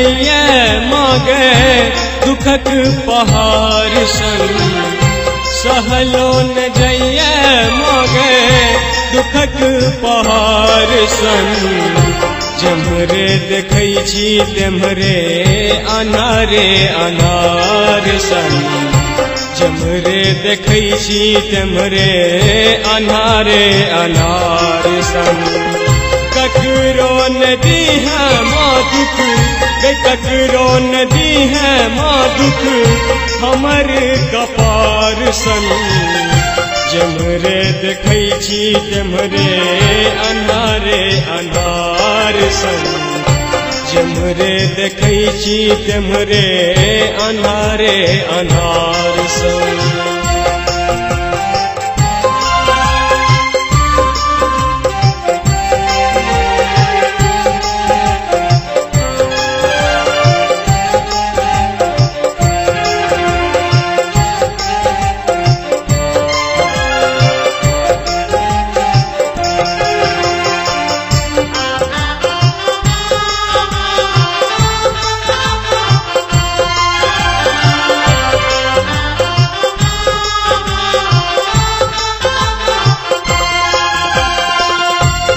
जइए मागे दुखक पहाड़ सन सहलो न जइए मागे दुखक पहाड़ सन जमरे देखै छी तेमरे अनारे अनार सन जमरे देखै छी तेमरे अनारे अनार सन ककरो नदी है माँ दुख ककरो नदी है माँ दुख हमर कपार सन जमरे देखै छी तेमरे अनारे अनार सन जमरे देखै छी तेमरे अनारे अनार सन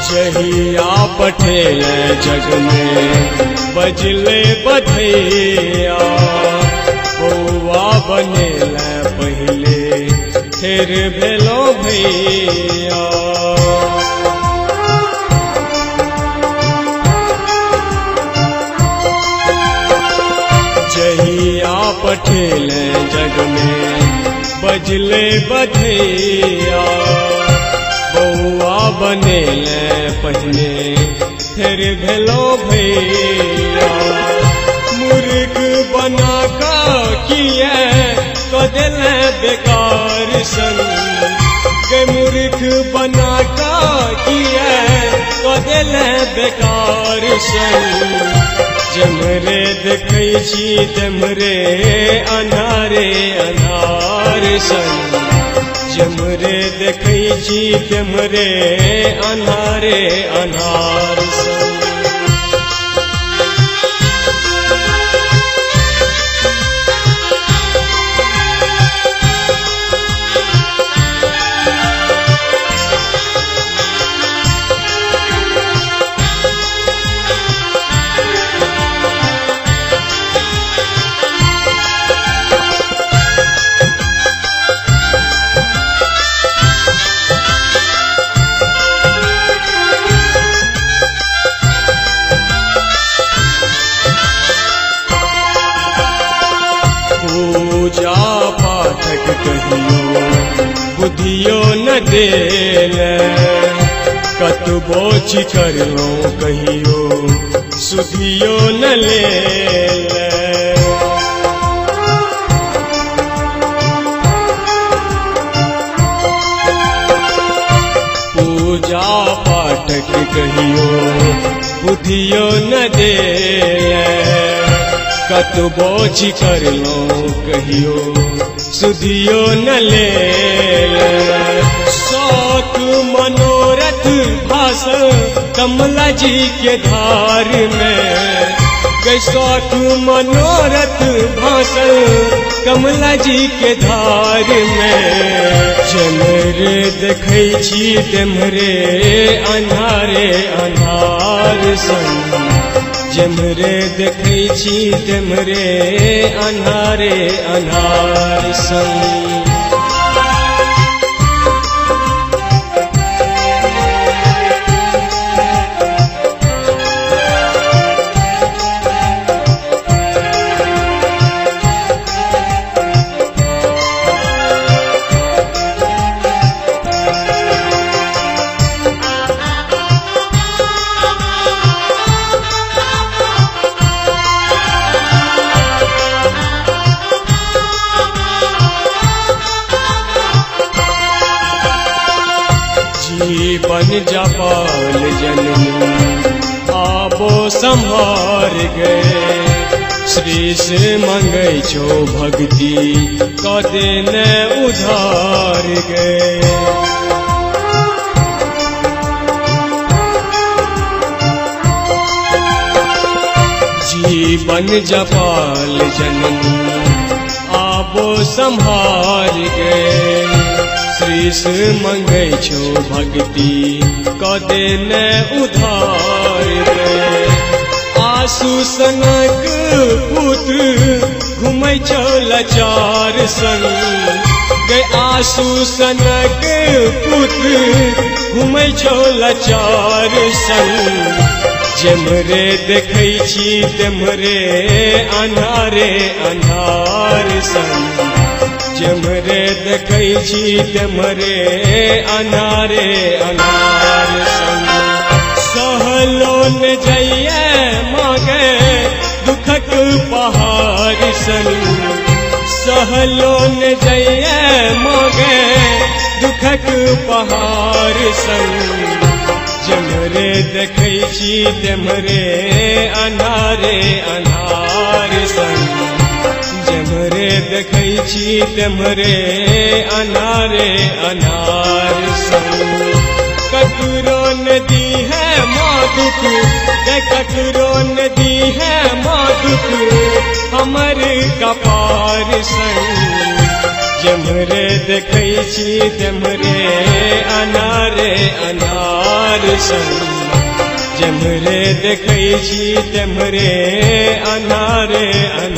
जहिया पठेल जग में बजले बधैया बौआ बनेल पहले फिर भेलो भैया जहिया पठेल जग में बजले बधैया बौआ बनेल पहले फिर भेलो भैया मूर्ख बना का किए कदेल बेकार सन के मूर्ख बना का किए कदेल बेकार सन जमरे देखै छी तेमरे अनारे अनार सन जमरे देखै छी तेमरे अनारे अनार सन पूजा पाठक कहियो बुद्धियो न देल कतबो चिकरो कहियो सुधियो न लेल पूजा पाठक कहियो बुद्धियो न देल कतबो चिकरो कहियो सुधियो न लेल शौक मनोरथ भास कमला जी के धार में शौक मनोरथ भास कमला जी के धार में जमरे देखै छी तेमरे अनारे अनार सन जमरे देखै छी तेमरे अनारे अनार सन जीवन जपाल जननी आबो संभार गए श्री से मंगै छो भक्ति कदे न उधार गए जीवन जपाल जननी आबो संभार गए शीश मंगै छो भक्ति कदे न उधार गए आंसू सनक पुत्र घुमै छो लाचार संग गए आंसू सनक पुत्र घुमै छो लाचार संग जेमरे देखै छी तेमरे अन्हारे अन्हार संग जेमरे देखै छी तेमरे अन्हारे अन्हार संग सहलो न जइए मागे दुखक पहाड़ संग सहलो न जइए मागे दुखक पहाड़ संग जेमरे देखै छी तेमरे अन्हारे अन्हार संग जेमरे देखै छी तेमरे अन्हारे अन्हार संग ककरो न दी है माँ दुख ककरो न दी है माँ दुख हमर कपार संग जेमरे देखै छी तेमरे अन्हारे अन्हार संग जेमरे देखै छी तेमरे अन्हारे अन्हार